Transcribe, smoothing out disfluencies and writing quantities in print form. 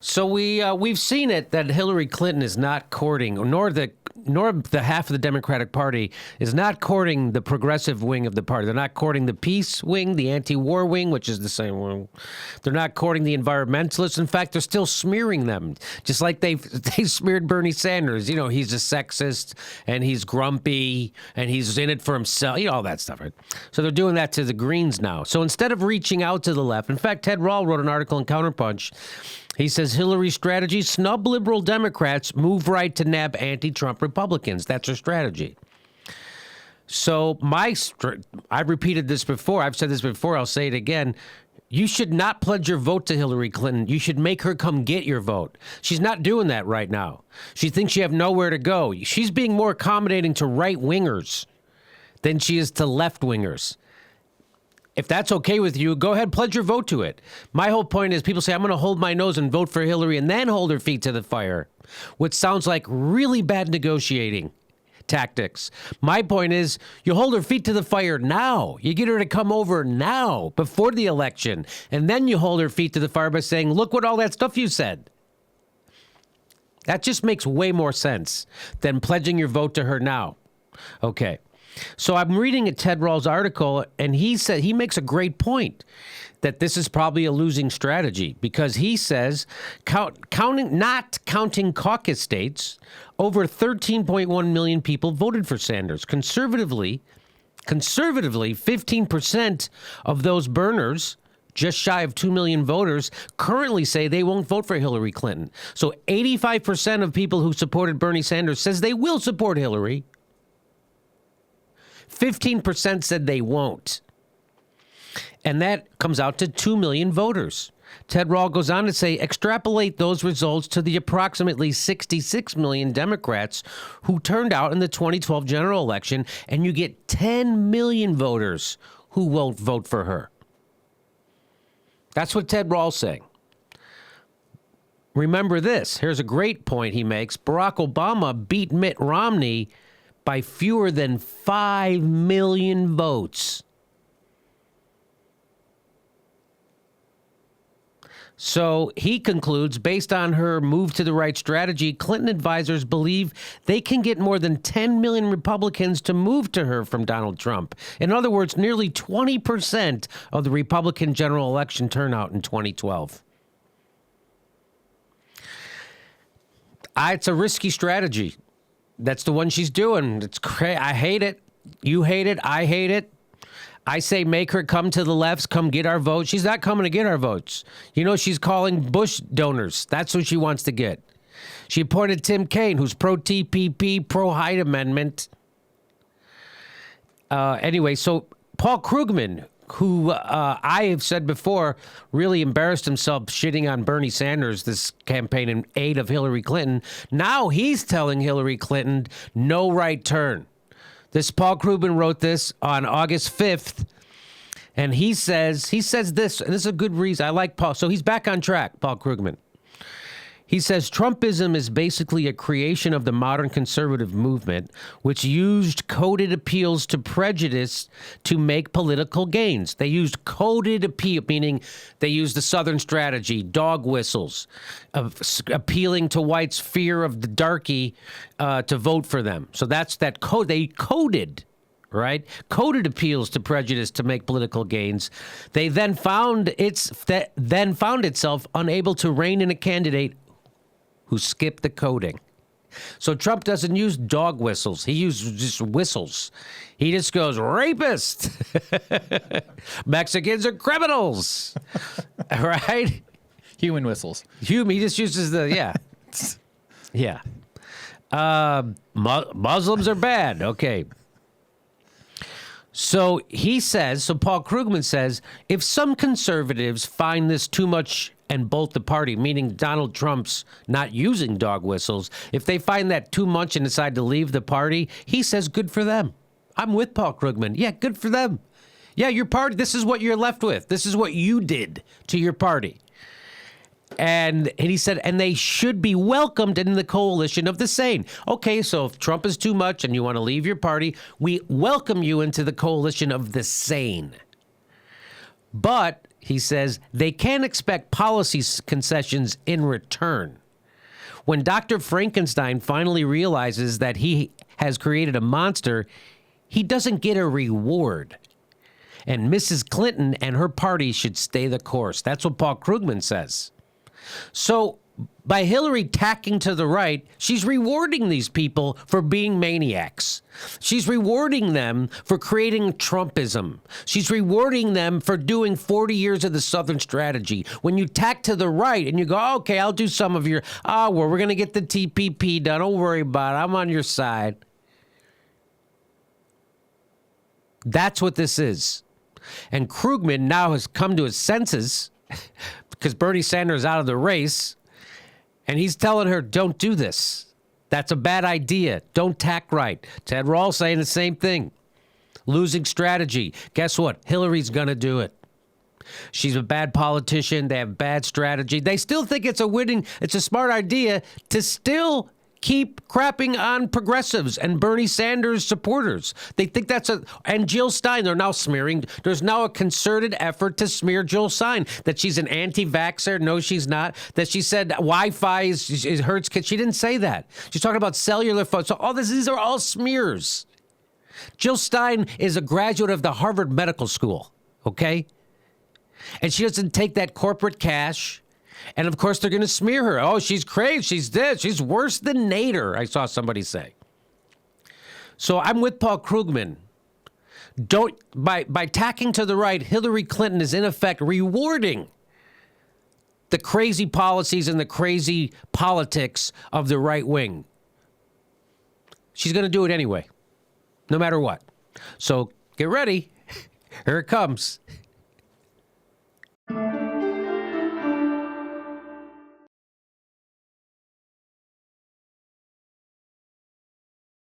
So we've seen it that Hillary Clinton is not courting, nor the half of the Democratic Party is not courting the progressive wing of the party. They're not courting the peace wing, the anti-war wing, which is the same wing. They're not courting the environmentalists. In fact, they're still smearing them, just like they smeared Bernie Sanders. You know, he's a sexist and he's grumpy and he's in it for himself. You know, all that stuff, right? So they're doing that to the Greens now. So instead of reaching out to the left, in fact, Ted Rall wrote an article in Counterpunch. He says Hillary's strategy, snub liberal Democrats, move right to nab anti-Trump Republicans. That's her strategy. So I've repeated this before. I've said this before. I'll say it again. You should not pledge your vote to Hillary Clinton. You should make her come get your vote. She's not doing that right now. She thinks you have nowhere to go. She's being more accommodating to right-wingers than she is to left-wingers. If that's okay with you, go ahead, pledge your vote to it. My whole point is people say, I'm going to hold my nose and vote for Hillary and then hold her feet to the fire, which sounds like really bad negotiating tactics. My point is you hold her feet to the fire now. You get her to come over now before the election, and then you hold her feet to the fire by saying, look what all that stuff you said. That just makes way more sense than pledging your vote to her now. Okay. So I'm reading a Ted Rall's article, and he makes a great point that this is probably a losing strategy because he says, not counting caucus states, over 13.1 million people voted for Sanders. Conservatively, 15% of those burners, just shy of 2 million voters, currently say they won't vote for Hillary Clinton. So 85% of people who supported Bernie Sanders says they will support Hillary. 15% said they won't. And that comes out to 2 million voters. Ted Rall goes on to say, extrapolate those results to the approximately 66 million Democrats who turned out in the 2012 general election, and you get 10 million voters who won't vote for her. That's what Ted Rall's saying. Remember this. Here's a great point he makes. Barack Obama beat Mitt Romney by fewer than 5 million votes. So he concludes, based on her move to the right strategy, Clinton advisors believe they can get more than 10 million Republicans to move to her from Donald Trump. In other words, nearly 20% of the Republican general election turnout in 2012. It's a risky strategy. That's the one she's doing. It's crazy. I hate it. You hate it. I hate it. I say make her come to the left, come get our votes. She's not coming to get our votes. You know, she's calling Bush donors. That's who she wants to get. She appointed Tim Kaine, who's pro-TPP, pro-Hyde Amendment. Anyway, so Paul Krugman, who I have said before really embarrassed himself shitting on Bernie Sanders this campaign in aid of Hillary Clinton. Now he's telling Hillary Clinton no right turn. This Paul Krugman wrote this on August 5th, and he says this, and this is a good reason. I like Paul. So he's back on track, Paul Krugman. He says Trumpism is basically a creation of the modern conservative movement, which used coded appeals to prejudice to make political gains. They used coded appeal, meaning they used the Southern strategy, dog whistles, of appealing to whites' fear of the darky to vote for them. So that's that code. They coded. Right? Coded appeals to prejudice to make political gains. They then found itself unable to rein in a candidate who skipped the coding. So Trump doesn't use dog whistles. He uses just whistles. He just goes, rapist. Mexicans are criminals. Right? Human whistles. He just uses the, yeah. Muslims are bad. Okay. So Paul Krugman says, if some conservatives find this too much and bolt the party, meaning Donald Trump's not using dog whistles, if they find that too much and decide to leave the party, he says, good for them. I'm with Paul Krugman. Yeah, good for them. Yeah, your party, this is what you're left with. This is what you did to your party. And he said, and they should be welcomed in the coalition of the sane. Okay, so if Trump is too much and you want to leave your party, we welcome you into the coalition of the sane. But He says they can't expect policy concessions in return. When Dr. Frankenstein finally realizes that he has created a monster, he doesn't get a reward. And Mrs. Clinton and her party should stay the course. That's what Paul Krugman says. So by Hillary tacking to the right, she's rewarding these people for being maniacs. She's rewarding them for creating Trumpism. She's rewarding them for doing 40 years of the Southern strategy. When you tack to the right and you go, okay, I'll do some of your, we're going to get the TPP done. Don't worry about it. I'm on your side. That's what this is. And Krugman now has come to his senses because Bernie Sanders is out of the race. And he's telling her, don't do this. That's a bad idea. Don't tack right. Ted Rawls saying the same thing. Losing strategy. Guess what? Hillary's going to do it. She's a bad politician. They have bad strategy. They still think it's a smart idea to still keep crapping on progressives and Bernie Sanders supporters. They think and Jill Stein, they're now smearing. There's now a concerted effort to smear Jill Stein, that she's an anti-vaxxer. No, she's not. That she said Wi-Fi hurts kids. She didn't say that. She's talking about cellular phones. So these are all smears. Jill Stein is a graduate of the Harvard Medical School, okay? And she doesn't take that corporate cash. And, of course, they're going to smear her. Oh, she's crazy. She's this. She's worse than Nader, I saw somebody say. So I'm with Paul Krugman. By tacking to the right, Hillary Clinton is, in effect, rewarding the crazy policies and the crazy politics of the right wing. She's going to do it anyway, no matter what. So get ready. Here it comes.